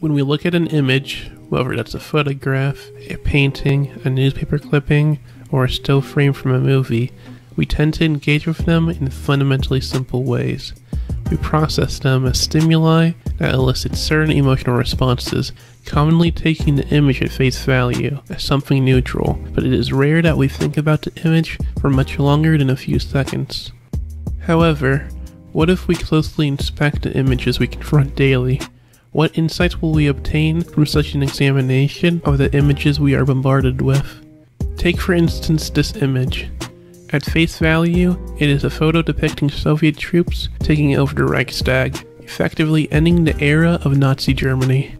When we look at an image, whether that's a photograph, a painting, a newspaper clipping, or a still frame from a movie, we tend to engage with them in fundamentally simple ways. We process them as stimuli that elicit certain emotional responses, commonly taking the image at face value as something neutral, but it is rare that we think about the image for much longer than a few seconds. However, what if we closely inspect the images we confront daily? What insights will we obtain from such an examination of the images we are bombarded with? Take for instance this image. At face value, it is a photo depicting Soviet troops taking over the Reichstag, effectively ending the era of Nazi Germany.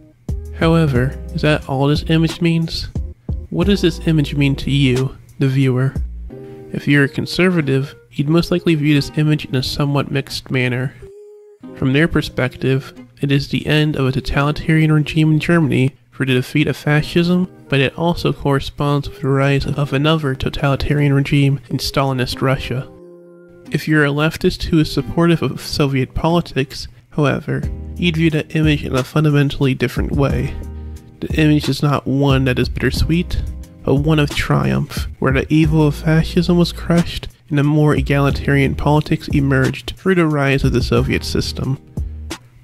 However, is that all this image means? What does this image mean to you, the viewer? If you're a conservative, you'd most likely view this image in a somewhat mixed manner. From their perspective, it is the end of a totalitarian regime in Germany for the defeat of fascism, but it also corresponds with the rise of another totalitarian regime in Stalinist Russia. If you're a leftist who is supportive of Soviet politics, however, you'd view that image in a fundamentally different way. The image is not one that is bittersweet, but one of triumph, where the evil of fascism was crushed and a more egalitarian politics emerged through the rise of the Soviet system.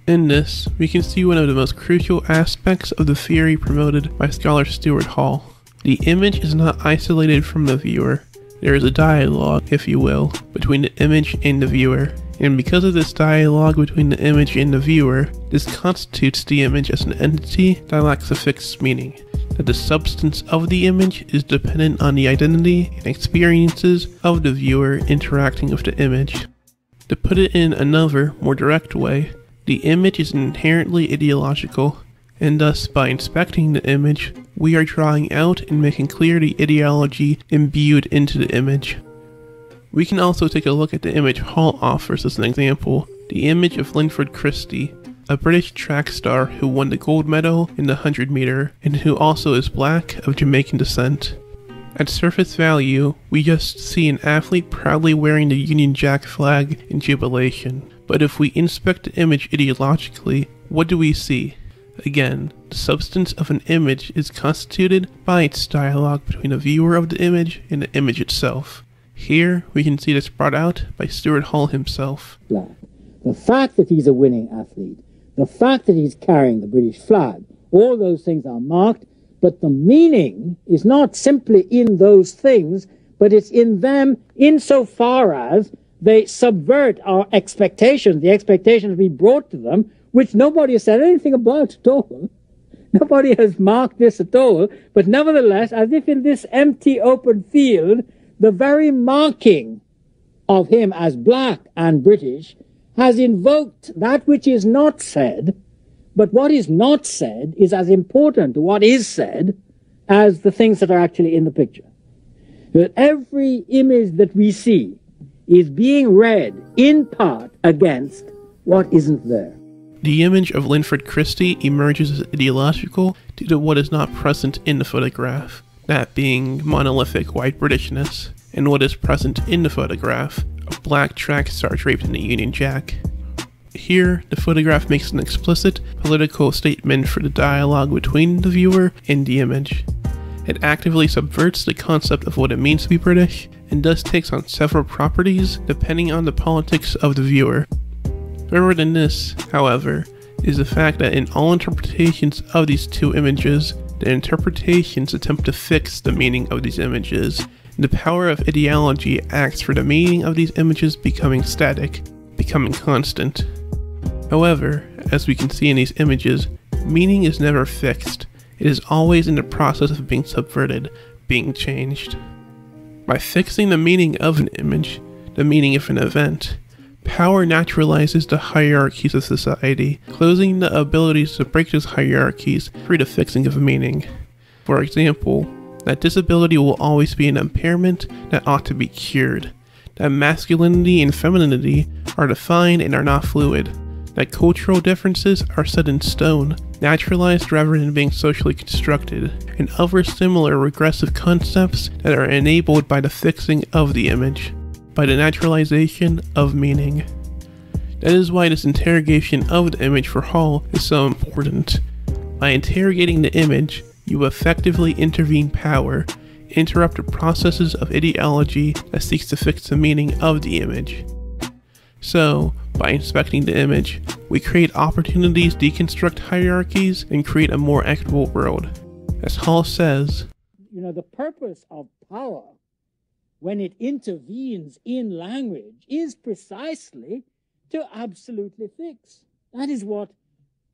In this, we can see one of the most crucial aspects of the theory promoted by scholar Stuart Hall. The image is not isolated from the viewer. There is a dialogue, if you will, between the image and the viewer. And because of this dialogue between the image and the viewer, this constitutes the image as an entity that lacks a fixed meaning. That the substance of the image is dependent on the identity and experiences of the viewer interacting with the image. To put it in another, more direct way, the image is inherently ideological, and thus by inspecting the image, we are drawing out and making clear the ideology imbued into the image. We can also take a look at the image Hall offers as an example, the image of Linford Christie, a British track star who won the gold medal in the 100 meter and who also is black of Jamaican descent. At surface value, we just see an athlete proudly wearing the Union Jack flag in jubilation. But if we inspect the image ideologically, what do we see? Again, the substance of an image is constituted by its dialogue between the viewer of the image and the image itself. Here, we can see this brought out by Stuart Hall himself. The fact that he's a winning athlete, the fact that he's carrying the British flag, all those things are marked, but the meaning is not simply in those things, but it's in them insofar as they subvert our expectations, the expectations we brought to them, which nobody has said anything about at all. Nobody has marked this at all, but nevertheless, as if in this empty open field, the very marking of him as black and British has invoked that which is not said, but what is not said is as important to what is said as the things that are actually in the picture. That every image that we see is being read in part against what isn't there. The image of Linford Christie emerges as ideological due to what is not present in the photograph, that being monolithic white Britishness, and what is present in the photograph, a black track star draped in the Union Jack. Here, the photograph makes an explicit political statement for the dialogue between the viewer and the image. It actively subverts the concept of what it means to be British, and thus takes on several properties depending on the politics of the viewer. Further than this, however, is the fact that in all interpretations of these two images, the interpretations attempt to fix the meaning of these images, and the power of ideology acts for the meaning of these images becoming static, becoming constant. However, as we can see in these images, meaning is never fixed. It is always in the process of being subverted, being changed. By fixing the meaning of an image, the meaning of an event, power naturalizes the hierarchies of society, closing the abilities to break those hierarchies through the fixing of meaning. For example, that disability will always be an impairment that ought to be cured, that masculinity and femininity are defined and are not fluid, that cultural differences are set in stone, naturalized rather than being socially constructed, and other similar regressive concepts that are enabled by the fixing of the image, by the naturalization of meaning. That is why this interrogation of the image for Hall is so important. By interrogating the image, you effectively intervene power, interrupt the processes of ideology that seeks to fix the meaning of the image. So, by inspecting the image, we create opportunities, deconstruct hierarchies, and create a more equitable world. As Hall says, the purpose of power, when it intervenes in language, is precisely to absolutely fix. That is what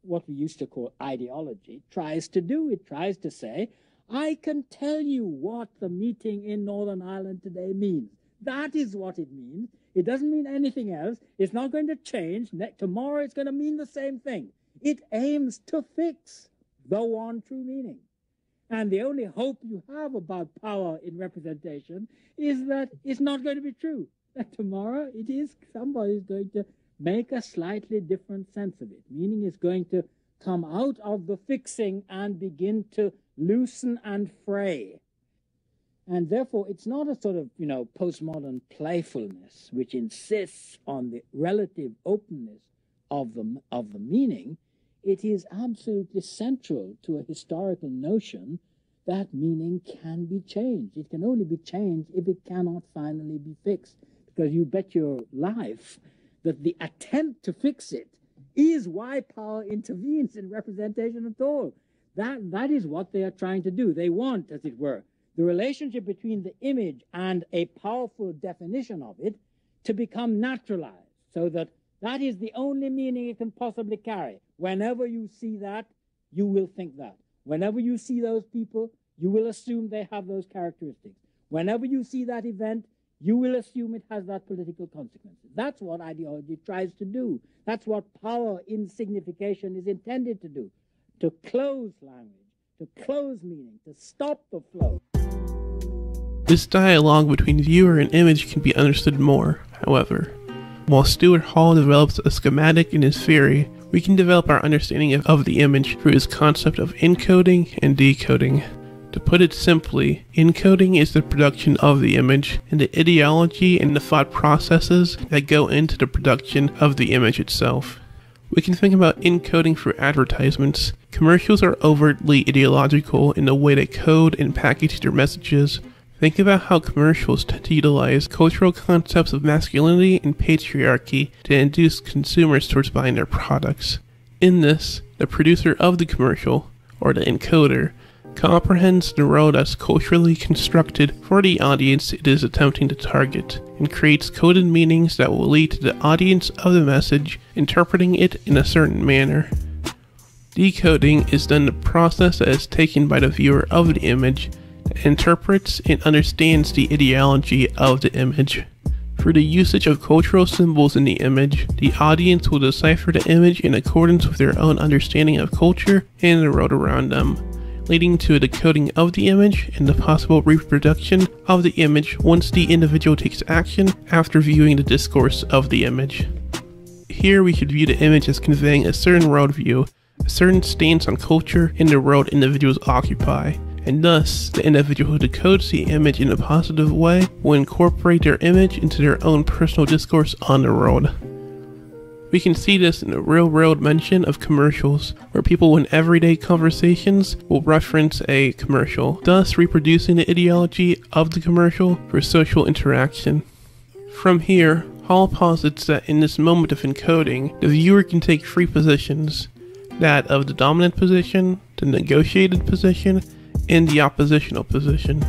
we used to call ideology tries to do. It tries to say, I can tell you what the meeting in Northern Ireland today means. That is what it means. It doesn't mean anything else. It's not going to change. Tomorrow it's going to mean the same thing. It aims to fix the one true meaning. And the only hope you have about power in representation is that it's not going to be true. That tomorrow somebody's going to make a slightly different sense of it. Meaning is going to come out of the fixing and begin to loosen and fray. And therefore, it's not a sort of, postmodern playfulness which insists on the relative openness of the meaning. It is absolutely central to a historical notion that meaning can be changed. It can only be changed if it cannot finally be fixed. Because you bet your life that the attempt to fix it is why power intervenes in representation at all. That is what they are trying to do. They want, as it were, the relationship between the image and a powerful definition of it to become naturalized, so that is the only meaning it can possibly carry. Whenever you see that, you will think that. Whenever you see those people, you will assume they have those characteristics. Whenever you see that event, you will assume it has that political consequences. That's what ideology tries to do. That's what power in signification is intended to do. To close language, to close meaning, to stop the flow. This dialogue between viewer and image can be understood more, however. While Stuart Hall develops a schematic in his theory, we can develop our understanding of the image through his concept of encoding and decoding. To put it simply, encoding is the production of the image, and the ideology and the thought processes that go into the production of the image itself. We can think about encoding for advertisements. Commercials are overtly ideological in the way they code and package their messages. Think about how commercials tend to utilize cultural concepts of masculinity and patriarchy to induce consumers towards buying their products. In this, the producer of the commercial, or the encoder, comprehends the world as culturally constructed for the audience it is attempting to target, and creates coded meanings that will lead to the audience of the message interpreting it in a certain manner. Decoding is then the process that is taken by the viewer of the image, that interprets and understands the ideology of the image. Through the usage of cultural symbols in the image, the audience will decipher the image in accordance with their own understanding of culture and the world around them, leading to a decoding of the image and the possible reproduction of the image once the individual takes action after viewing the discourse of the image. Here we should view the image as conveying a certain worldview, a certain stance on culture and the world individuals occupy, and thus the individual who decodes the image in a positive way will incorporate their image into their own personal discourse on the world. We can see this in the real-world mention of commercials, where people in everyday conversations will reference a commercial, thus reproducing the ideology of the commercial for social interaction. From here, Hall posits that in this moment of encoding, the viewer can take three positions: that of the dominant position, the negotiated position, and the oppositional position.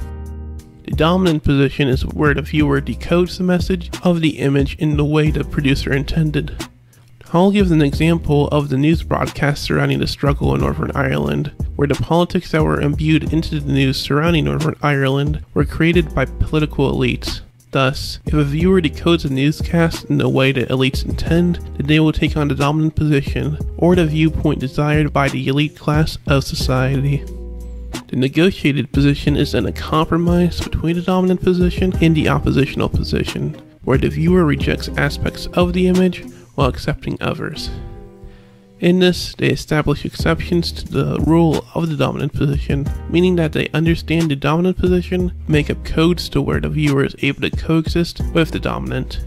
The dominant position is where the viewer decodes the message of the image in the way the producer intended. Hall gives an example of the news broadcast surrounding the struggle in Northern Ireland, where the politics that were imbued into the news surrounding Northern Ireland were created by political elites. Thus, if a viewer decodes a newscast in the way the elites intend, then they will take on the dominant position, or the viewpoint desired by the elite class of society. The negotiated position is then a compromise between the dominant position and the oppositional position, where the viewer rejects aspects of the image while accepting others. In this, they establish exceptions to the rule of the dominant position, meaning that they understand the dominant position, make up codes to where the viewer is able to coexist with the dominant.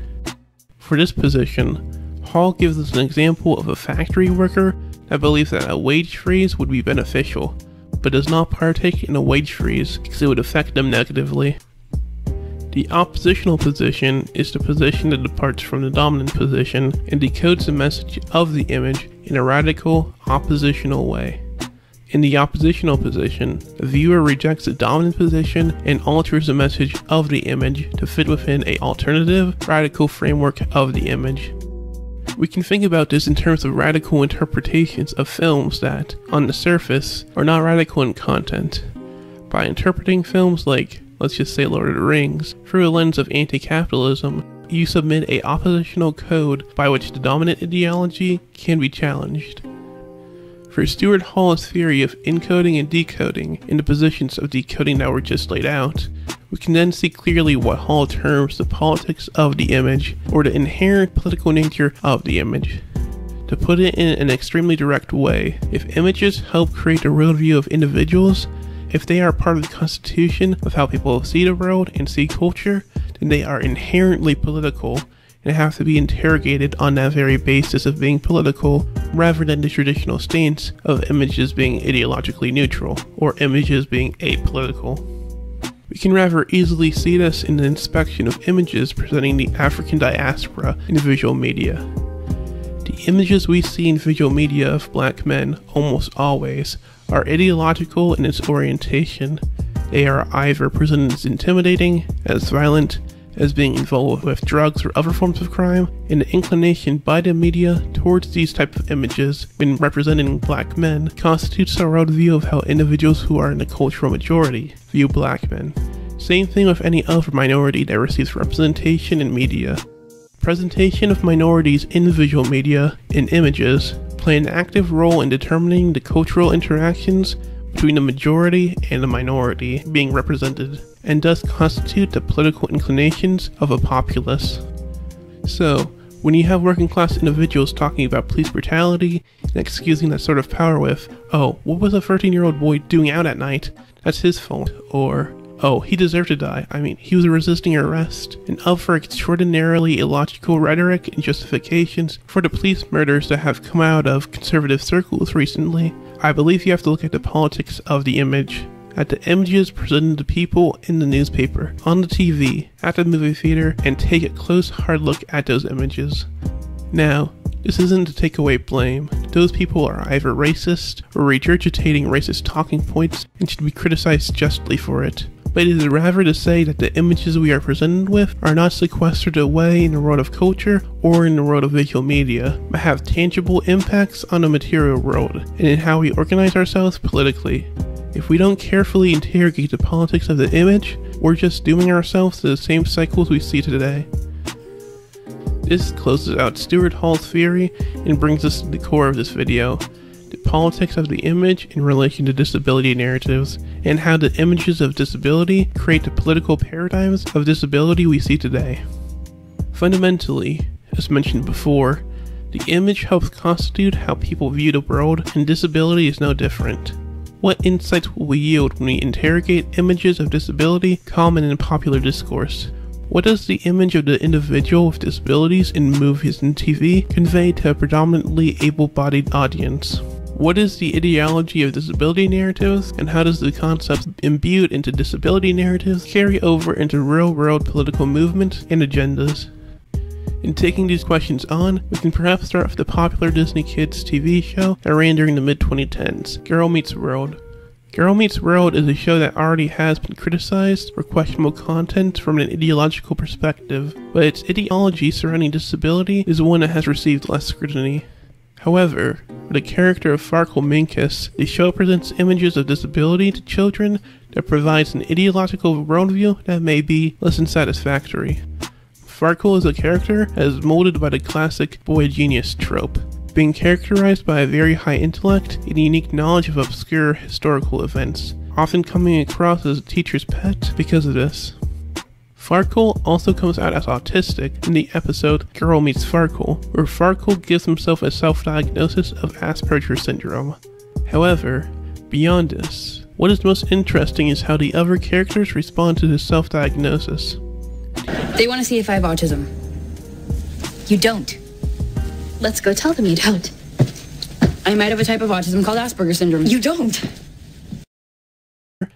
For this position, Hall gives us an example of a factory worker that believes that a wage freeze would be beneficial, but does not partake in a wage freeze because it would affect them negatively. The oppositional position is the position that departs from the dominant position and decodes the message of the image in a radical, oppositional way. In the oppositional position, the viewer rejects the dominant position and alters the message of the image to fit within an alternative, radical framework of the image. We can think about this in terms of radical interpretations of films that, on the surface, are not radical in content. By interpreting films like, let's just say Lord of the Rings, through a lens of anti-capitalism, you submit a oppositional code by which the dominant ideology can be challenged. For Stuart Hall's theory of encoding and decoding in the positions of decoding that were just laid out, we can then see clearly what Hall terms the politics of the image, or the inherent political nature of the image. To put it in an extremely direct way, if images help create a worldview of individuals, if they are part of the constitution of how people see the world and see culture, then they are inherently political and have to be interrogated on that very basis of being political, rather than the traditional stance of images being ideologically neutral, or images being apolitical. We can rather easily see this in the inspection of images presenting the African diaspora in visual media. The images we see in visual media of black men, almost always, are ideological in its orientation. They are either presented as intimidating, as violent, as being involved with drugs or other forms of crime, and the inclination by the media towards these types of images when representing black men constitutes a worldview of how individuals who are in the cultural majority view black men. Same thing with any other minority that receives representation in media. Presentation of minorities in visual media, in images, play an active role in determining the cultural interactions between the majority and the minority being represented, and thus constitute the political inclinations of a populace. So, when you have working class individuals talking about police brutality and excusing that sort of power with, "Oh, what was a 13-year-old boy doing out at night? That's his fault," or, "Oh, he deserved to die. I mean, he was resisting arrest," and other extraordinarily illogical rhetoric and justifications for the police murders that have come out of conservative circles recently, I believe you have to look at the politics of the image, at the images presented to people in the newspaper, on the TV, at the movie theater, and take a close, hard look at those images. Now, this isn't to take away blame. Those people are either racist or regurgitating racist talking points and should be criticized justly for it. But it is rather to say that the images we are presented with are not sequestered away in the world of culture or in the world of visual media, but have tangible impacts on the material world and in how we organize ourselves politically. If we don't carefully interrogate the politics of the image, we're just dooming ourselves to the same cycles we see today. This closes out Stuart Hall's theory and brings us to the core of this video, the politics of the image in relation to disability narratives, and how the images of disability create the political paradigms of disability we see today. Fundamentally, as mentioned before, the image helps constitute how people view the world, and disability is no different. What insights will we yield when we interrogate images of disability common in popular discourse? What does the image of the individual with disabilities in movies and TV convey to a predominantly able-bodied audience? What is the ideology of disability narratives, and how does the concepts imbued into disability narratives carry over into real-world political movements and agendas? In taking these questions on, we can perhaps start with the popular Disney Kids TV show that ran during the mid-2010s, Girl Meets World. Girl Meets World is a show that already has been criticized for questionable content from an ideological perspective, but its ideology surrounding disability is one that has received less scrutiny. However, with the character of Farkle Minkus, the show presents images of disability to children that provides an ideological worldview that may be less than satisfactory. Farkle is a character that is molded by the classic boy genius trope, being characterized by a very high intellect and unique knowledge of obscure historical events, often coming across as a teacher's pet because of this. Farkle also comes out as autistic in the episode Girl Meets Farkle, where Farkle gives himself a self-diagnosis of Asperger's syndrome. However, beyond this, what is most interesting is how the other characters respond to this self-diagnosis. They want to see if I have autism. You don't. Let's go tell them you don't. I might have a type of autism called Asperger's syndrome. You don't.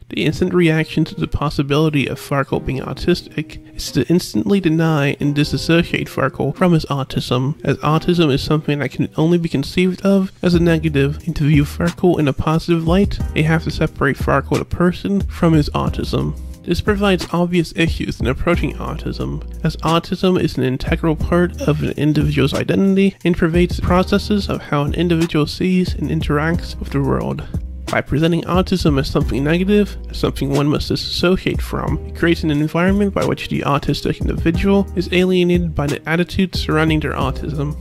The instant reaction to the possibility of Farkle being autistic is to instantly deny and disassociate Farkle from his autism, as autism is something that can only be conceived of as a negative, and to view Farkle in a positive light, they have to separate Farkle the person from his autism. This provides obvious issues in approaching autism, as autism is an integral part of an individual's identity and pervades processes of how an individual sees and interacts with the world. By presenting autism as something negative, as something one must disassociate from, it creates an environment by which the autistic individual is alienated by the attitudes surrounding their autism.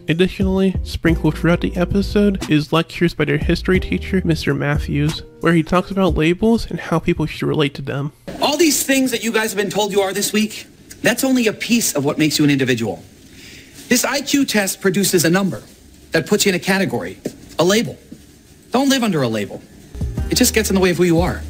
Additionally, sprinkled throughout the episode is lectures by their history teacher, Mr. Matthews, where he talks about labels and how people should relate to them. All these things that you guys have been told you are this week, that's only a piece of what makes you an individual. This IQ test produces a number that puts you in a category, a label. Don't live under a label. It just gets in the way of who you are.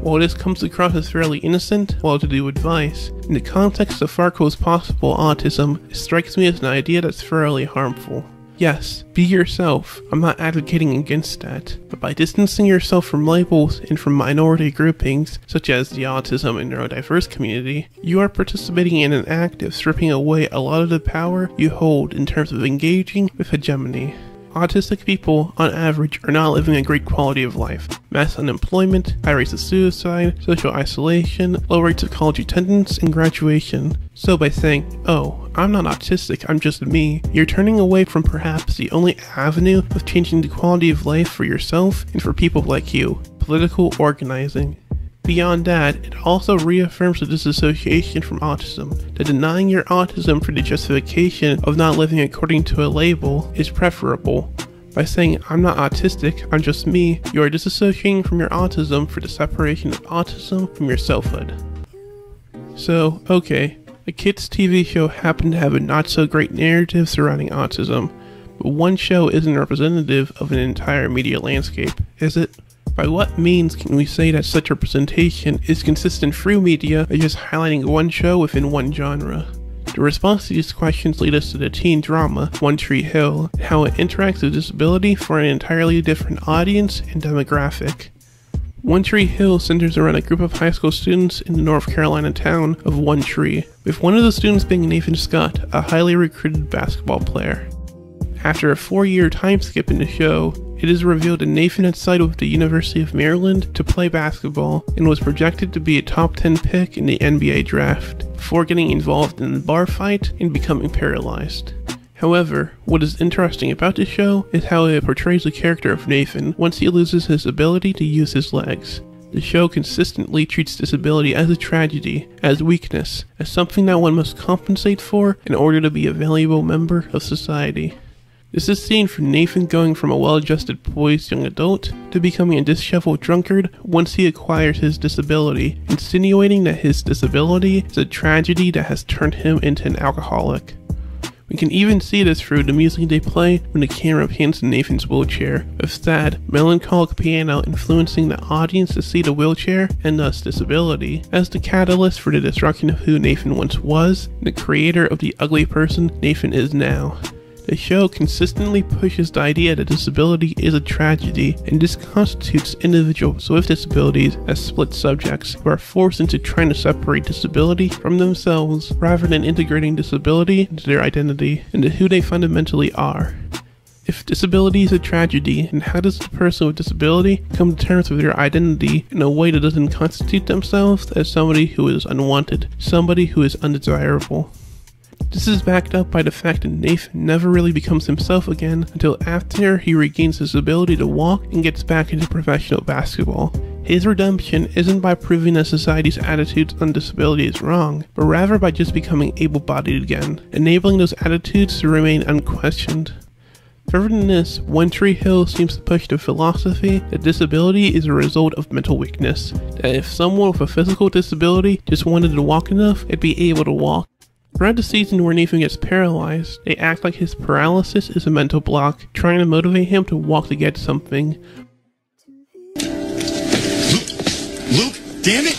While this comes across as fairly innocent, well-to-do advice, in the context of Farkle's possible autism, it strikes me as an idea that's fairly harmful. Yes, be yourself. I'm not advocating against that, but by distancing yourself from labels and from minority groupings, such as the autism and neurodiverse community, you are participating in an act of stripping away a lot of the power you hold in terms of engaging with hegemony. Autistic people, on average, are not living a great quality of life. Mass unemployment, high rates of suicide, social isolation, low rates of college attendance, and graduation. So by saying, oh, I'm not autistic, I'm just me, you're turning away from perhaps the only avenue of changing the quality of life for yourself and for people like you: political organizing. Beyond that, it also reaffirms the disassociation from autism, that denying your autism for the justification of not living according to a label is preferable. By saying, I'm not autistic, I'm just me, you are disassociating from your autism for the separation of autism from your selfhood. So, okay, a kids' TV show happened to have a not-so-great narrative surrounding autism, but one show isn't representative of an entire media landscape, is it? By what means can we say that such representation is consistent through media by just highlighting one show within one genre? The response to these questions lead us to the teen drama, One Tree Hill, and how it interacts with disability for an entirely different audience and demographic. One Tree Hill centers around a group of high school students in the North Carolina town of One Tree, with one of the students being Nathan Scott, a highly recruited basketball player. After a 4-year time skip in the show, it is revealed that Nathan had signed with the University of Maryland to play basketball and was projected to be a top 10 pick in the NBA draft, before getting involved in a bar fight and becoming paralyzed. However, what is interesting about the show is how it portrays the character of Nathan once he loses his ability to use his legs. The show consistently treats disability as a tragedy, as weakness, as something that one must compensate for in order to be a valuable member of society. This is seen from Nathan going from a well-adjusted, poised young adult to becoming a disheveled drunkard once he acquires his disability, insinuating that his disability is a tragedy that has turned him into an alcoholic. We can even see this through the music they play when the camera pans to Nathan's wheelchair, with sad, melancholic piano influencing the audience to see the wheelchair, and thus disability, as the catalyst for the destruction of who Nathan once was, and the creator of the ugly person Nathan is now. The show consistently pushes the idea that disability is a tragedy, and this constitutes individuals with disabilities as split subjects who are forced into trying to separate disability from themselves rather than integrating disability into their identity and into who they fundamentally are. If disability is a tragedy, then how does the person with disability come to terms with their identity in a way that doesn't constitute themselves as somebody who is unwanted, somebody who is undesirable? This is backed up by the fact that Nathan never really becomes himself again until after he regains his ability to walk and gets back into professional basketball. His redemption isn't by proving that society's attitudes on disability is wrong, but rather by just becoming able-bodied again, enabling those attitudes to remain unquestioned. Further than this, One Tree Hill seems to push the philosophy that disability is a result of mental weakness, that if someone with a physical disability just wanted to walk enough, they'd be able to walk. Throughout the season where Nathan gets paralyzed, they act like his paralysis is a mental block, trying to motivate him to walk to get something. Luke, damn it!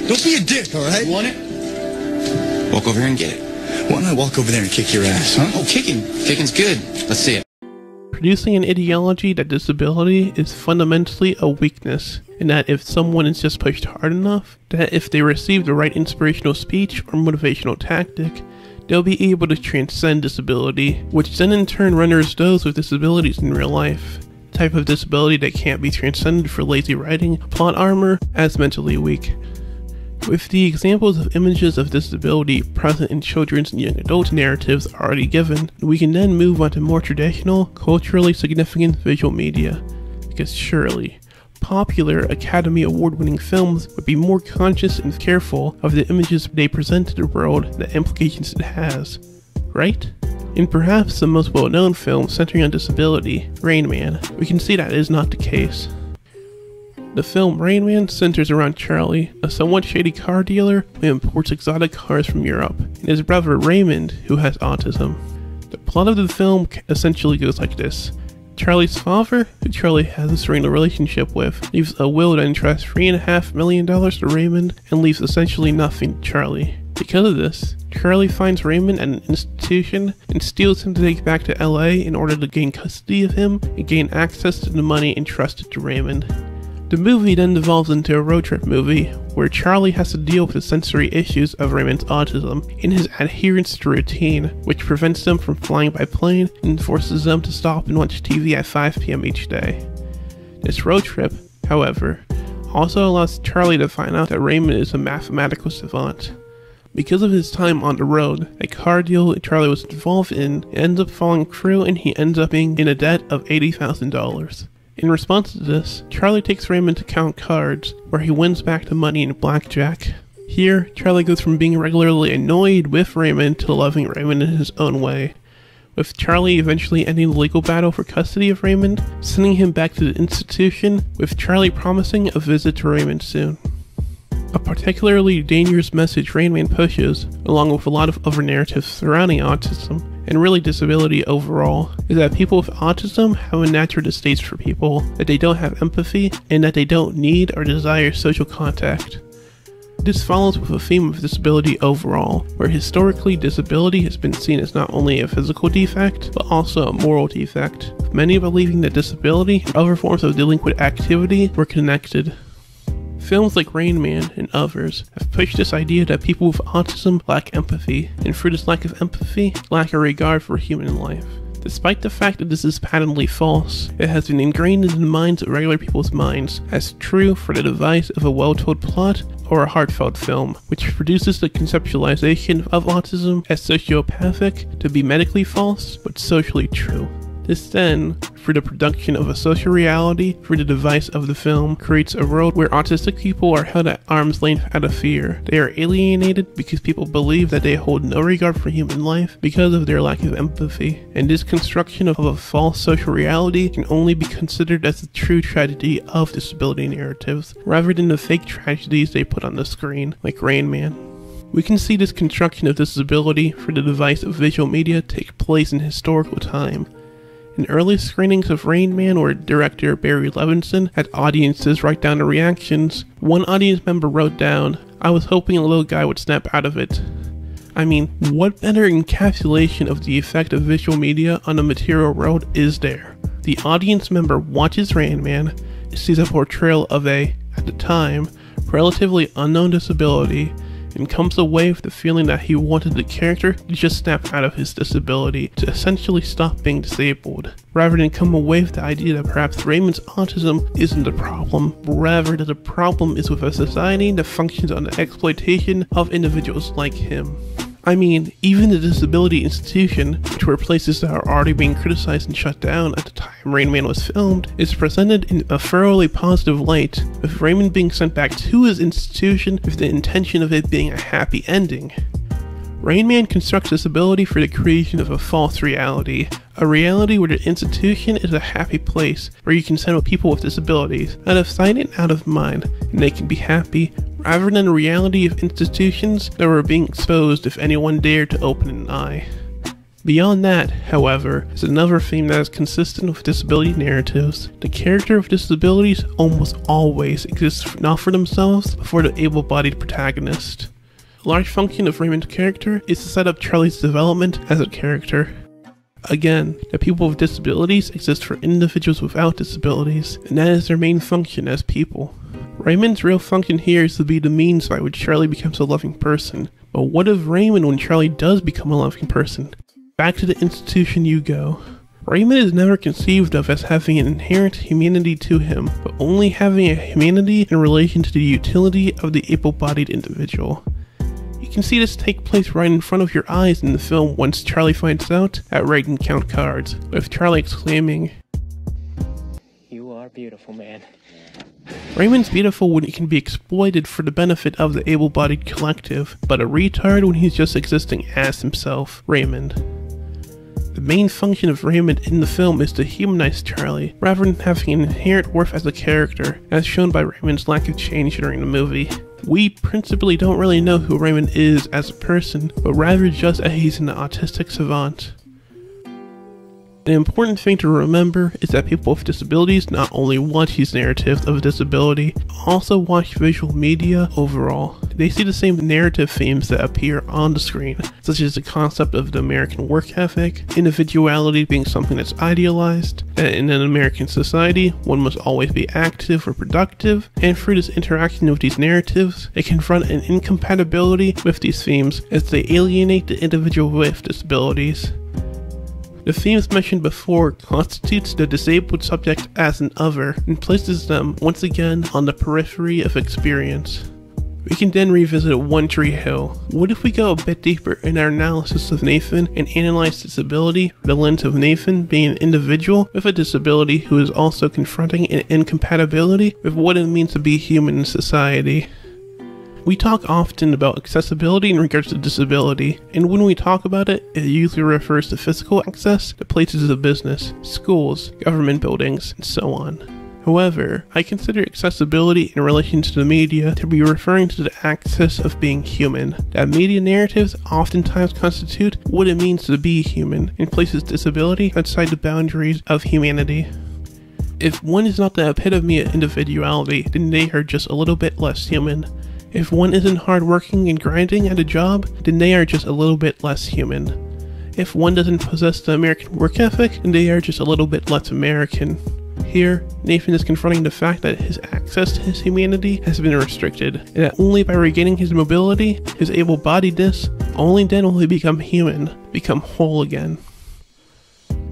Don't be a dick, alright? You want it? Walk over here and get it. Why don't I walk over there and kick your ass, huh? Oh, kicking. Kicking's good. Let's see it. producing an ideology that disability is fundamentally a weakness, and that if someone is just pushed hard enough, that if they receive the right inspirational speech or motivational tactic, they'll be able to transcend disability, which then in turn renders those with disabilities in real life, type of disability that can't be transcended for lazy writing, plot armor, as mentally weak. With the examples of images of disability present in children's and young adult narratives already given, we can then move on to more traditional, culturally significant visual media, because surely, popular Academy Award-winning films would be more conscious and careful of the images they present to the world and the implications it has, right? In perhaps the most well-known film centering on disability, Rain Man, we can see that is not the case. The film Rain Man centers around Charlie, a somewhat shady car dealer who imports exotic cars from Europe, and his brother Raymond, who has autism. The plot of the film essentially goes like this. Charlie's father, who Charlie has a strained relationship with, leaves a will that entrusts $3.5 million to Raymond and leaves essentially nothing to Charlie. Because of this, Charlie finds Raymond at an institution and steals him to take back to LA in order to gain custody of him and gain access to the money entrusted to Raymond. The movie then devolves into a road trip movie, where Charlie has to deal with the sensory issues of Raymond's autism and his adherence to routine, which prevents them from flying by plane and forces them to stop and watch TV at 5 p.m. each day. This road trip, however, also allows Charlie to find out that Raymond is a mathematical savant. Because of his time on the road, a car deal Charlie was involved in ends up falling through and he ends up being in a debt of $80,000. In response to this, Charlie takes Raymond to count cards, where he wins back the money in blackjack. Here, Charlie goes from being regularly annoyed with Raymond to loving Raymond in his own way, with Charlie eventually ending the legal battle for custody of Raymond, sending him back to the institution, with Charlie promising a visit to Raymond soon. A particularly dangerous message Rain Man pushes, along with a lot of other narratives surrounding autism, and really disability overall, is that people with autism have a natural distaste for people, that they don't have empathy, and that they don't need or desire social contact. This follows with a theme of disability overall, where historically disability has been seen as not only a physical defect, but also a moral defect, with many believing that disability and other forms of delinquent activity were connected. Films like Rain Man and others have pushed this idea that people with autism lack empathy, and through this lack of empathy, lack a regard for human life. Despite the fact that this is patently false, it has been ingrained into the minds of regular people's minds as true for the device of a well-told plot or a heartfelt film, which produces the conceptualization of autism as sociopathic to be medically false, but socially true. This then, through the production of a social reality through the device of the film, creates a world where autistic people are held at arm's length out of fear. They are alienated because people believe that they hold no regard for human life because of their lack of empathy. And this construction of a false social reality can only be considered as the true tragedy of disability narratives, rather than the fake tragedies they put on the screen, like Rain Man. We can see this construction of disability through the device of visual media take place in historical time. In early screenings of Rain Man, where director Barry Levinson had audiences write down the reactions, one audience member wrote down, "I was hoping a little guy would snap out of it." I mean, what better encapsulation of the effect of visual media on the material world is there? The audience member watches Rain Man, sees a portrayal of a, at the time, relatively unknown disability, and comes away with the feeling that he wanted the character to just snap out of his disability, to essentially stop being disabled, rather than come away with the idea that perhaps Raymond's autism isn't the problem, rather that the problem is with a society that functions on the exploitation of individuals like him. I mean, even the disability institution, which were places that are already being criticized and shut down at the time Rain Man was filmed, is presented in a thoroughly positive light, with Raymond being sent back to his institution with the intention of it being a happy ending. Rain Man constructs disability for the creation of a false reality, a reality where the institution is a happy place where you can send people with disabilities out of sight and out of mind, and they can be happy, rather than the reality of institutions that were being exposed if anyone dared to open an eye. Beyond that, however, is another theme that is consistent with disability narratives. The character with disabilities almost always exists not for themselves, but for the able-bodied protagonist. A large function of Raymond's character is to set up Charlie's development as a character. Again, that people with disabilities exist for individuals without disabilities, and that is their main function as people. Raymond's real function here is to be the means by which Charlie becomes a loving person. But what of Raymond when Charlie does become a loving person? Back to the institution you go. Raymond is never conceived of as having an inherent humanity to him, but only having a humanity in relation to the utility of the able-bodied individual. You can see this take place right in front of your eyes in the film once Charlie finds out that Ray can count cards, with Charlie exclaiming, "You are beautiful, man." Raymond's beautiful when he can be exploited for the benefit of the able-bodied collective, but a retard when he's just existing as himself, Raymond. The main function of Raymond in the film is to humanize Charlie, rather than having an inherent worth as a character, as shown by Raymond's lack of change during the movie. We principally don't really know who Raymond is as a person, but rather just that he's an autistic savant. An important thing to remember is that people with disabilities not only watch these narratives of disability, but also watch visual media overall. They see the same narrative themes that appear on the screen, such as the concept of the American work ethic, individuality being something that's idealized, that in an American society, one must always be active or productive, and through this interaction with these narratives, they confront an incompatibility with these themes as they alienate the individual with disabilities. The themes mentioned before constitutes the disabled subject as an other and places them once again on the periphery of experience. We can then revisit One Tree Hill. What if we go a bit deeper in our analysis of Nathan and analyze disability through the lens of Nathan being an individual with a disability who is also confronting an incompatibility with what it means to be human in society? We talk often about accessibility in regards to disability, and when we talk about it, it usually refers to physical access to places of business, schools, government buildings, and so on. However, I consider accessibility in relation to the media to be referring to the access of being human, that media narratives oftentimes constitute what it means to be human and places disability outside the boundaries of humanity. If one is not the epitome of individuality, then they are just a little bit less human. If one isn't hardworking and grinding at a job, then they are just a little bit less human. If one doesn't possess the American work ethic, then they are just a little bit less American. Here, Nathan is confronting the fact that his access to his humanity has been restricted, and that only by regaining his mobility, his able-bodiedness, only then will he become human, become whole again.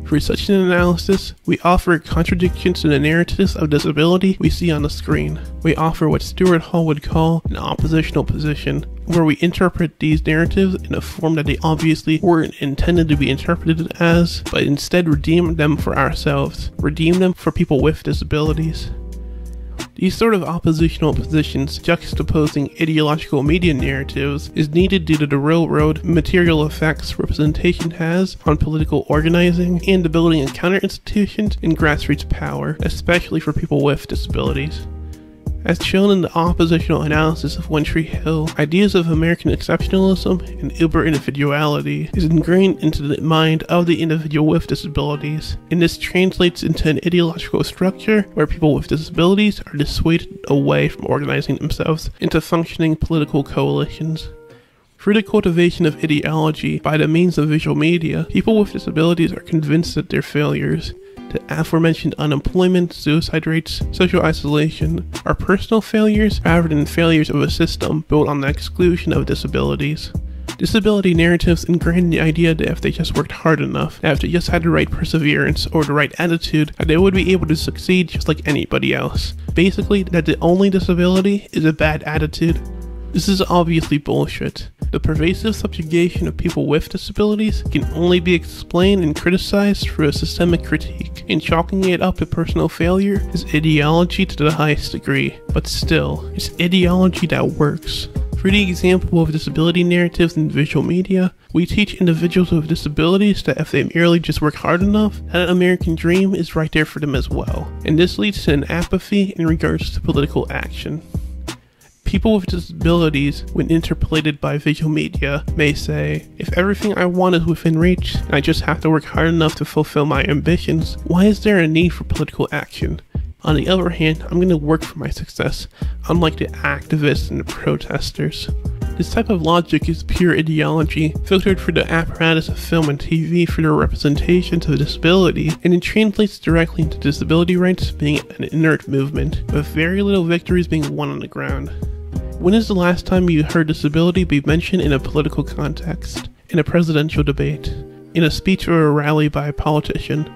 For such an analysis, we offer contradictions to the narratives of disability we see on the screen. We offer what Stuart Hall would call an oppositional position, where we interpret these narratives in a form that they obviously weren't intended to be interpreted as, but instead redeem them for ourselves, redeem them for people with disabilities. These sort of oppositional positions juxtaposing ideological media narratives is needed due to the real-world material effects representation has on political organizing and the building of counter-institutions and grassroots power, especially for people with disabilities. As shown in the oppositional analysis of One Tree Hill, ideas of American exceptionalism and uber-individuality is ingrained into the mind of the individual with disabilities, and this translates into an ideological structure where people with disabilities are dissuaded away from organizing themselves into functioning political coalitions. Through the cultivation of ideology by the means of visual media, people with disabilities are convinced that they're failures. The aforementioned unemployment, suicide rates, social isolation are personal failures rather than failures of a system built on the exclusion of disabilities. Disability narratives ingrain the idea that if they just worked hard enough, that if they just had the right perseverance or the right attitude, that they would be able to succeed just like anybody else. Basically, that the only disability is a bad attitude. This is obviously bullshit. The pervasive subjugation of people with disabilities can only be explained and criticized through a systemic critique, and chalking it up to personal failure is ideology to the highest degree. But still, it's ideology that works. Through the example of disability narratives in visual media, we teach individuals with disabilities that if they merely just work hard enough, that American dream is right there for them as well. And this leads to an apathy in regards to political action. People with disabilities, when interpolated by visual media, may say, if everything I want is within reach, and I just have to work hard enough to fulfill my ambitions, why is there a need for political action? On the other hand, I'm going to work for my success, unlike the activists and the protesters. This type of logic is pure ideology, filtered through the apparatus of film and TV for their representations of disability, and it translates directly into disability rights being an inert movement, with very little victories being won on the ground. When is the last time you heard disability be mentioned in a political context? In a presidential debate? In a speech or a rally by a politician?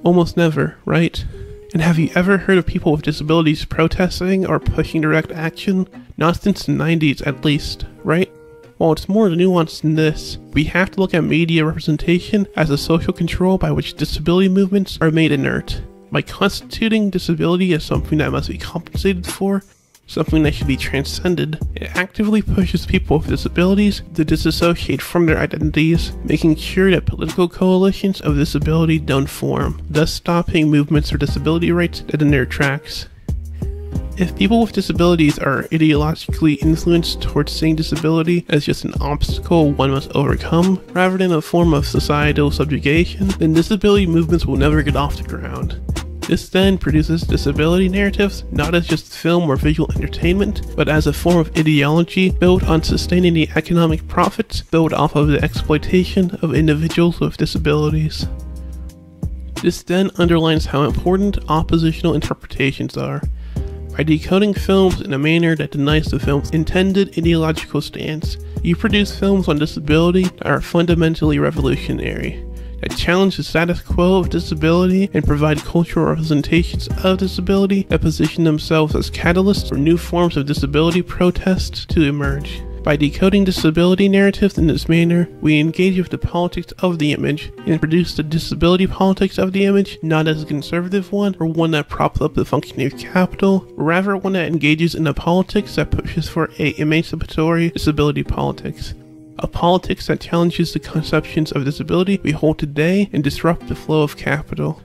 Almost never, right? And have you ever heard of people with disabilities protesting or pushing direct action? Not since the 90s at least, right? While it's more nuanced than this, we have to look at media representation as a social control by which disability movements are made inert. By constituting disability as something that must be compensated for, something that should be transcended, it actively pushes people with disabilities to disassociate from their identities, making sure that political coalitions of disability don't form, thus stopping movements for disability rights dead in their tracks. If people with disabilities are ideologically influenced towards seeing disability as just an obstacle one must overcome, rather than a form of societal subjugation, then disability movements will never get off the ground. This then produces disability narratives not as just film or visual entertainment, but as a form of ideology built on sustaining the economic profits built off of the exploitation of individuals with disabilities. This then underlines how important oppositional interpretations are. By decoding films in a manner that denies the film's intended ideological stance, you produce films on disability that are fundamentally revolutionary, that challenge the status quo of disability and provide cultural representations of disability that position themselves as catalysts for new forms of disability protest to emerge. By decoding disability narratives in this manner, we engage with the politics of the image and produce the disability politics of the image not as a conservative one or one that props up the functioning of capital, but rather one that engages in a politics that pushes for a emancipatory disability politics. A politics that challenges the conceptions of disability we hold today and disrupt the flow of capital.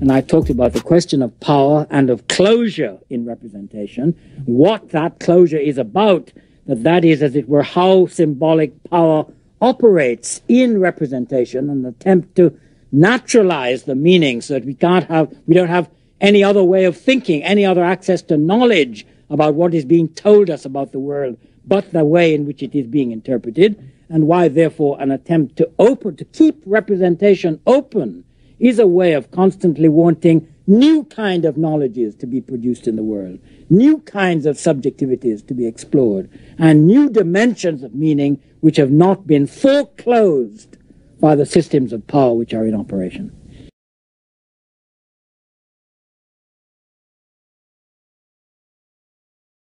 And I talked about the question of power and of closure in representation, what that closure is about, that is, as it were, how symbolic power operates in representation, an attempt to naturalize the meaning so that we don't have any other way of thinking, any other access to knowledge about what is being told us about the world, but the way in which it is being interpreted, and why, therefore, an attempt to keep representation open is a way of constantly wanting new kind of knowledges to be produced in the world, new kinds of subjectivities to be explored, and new dimensions of meaning which have not been foreclosed by the systems of power which are in operation.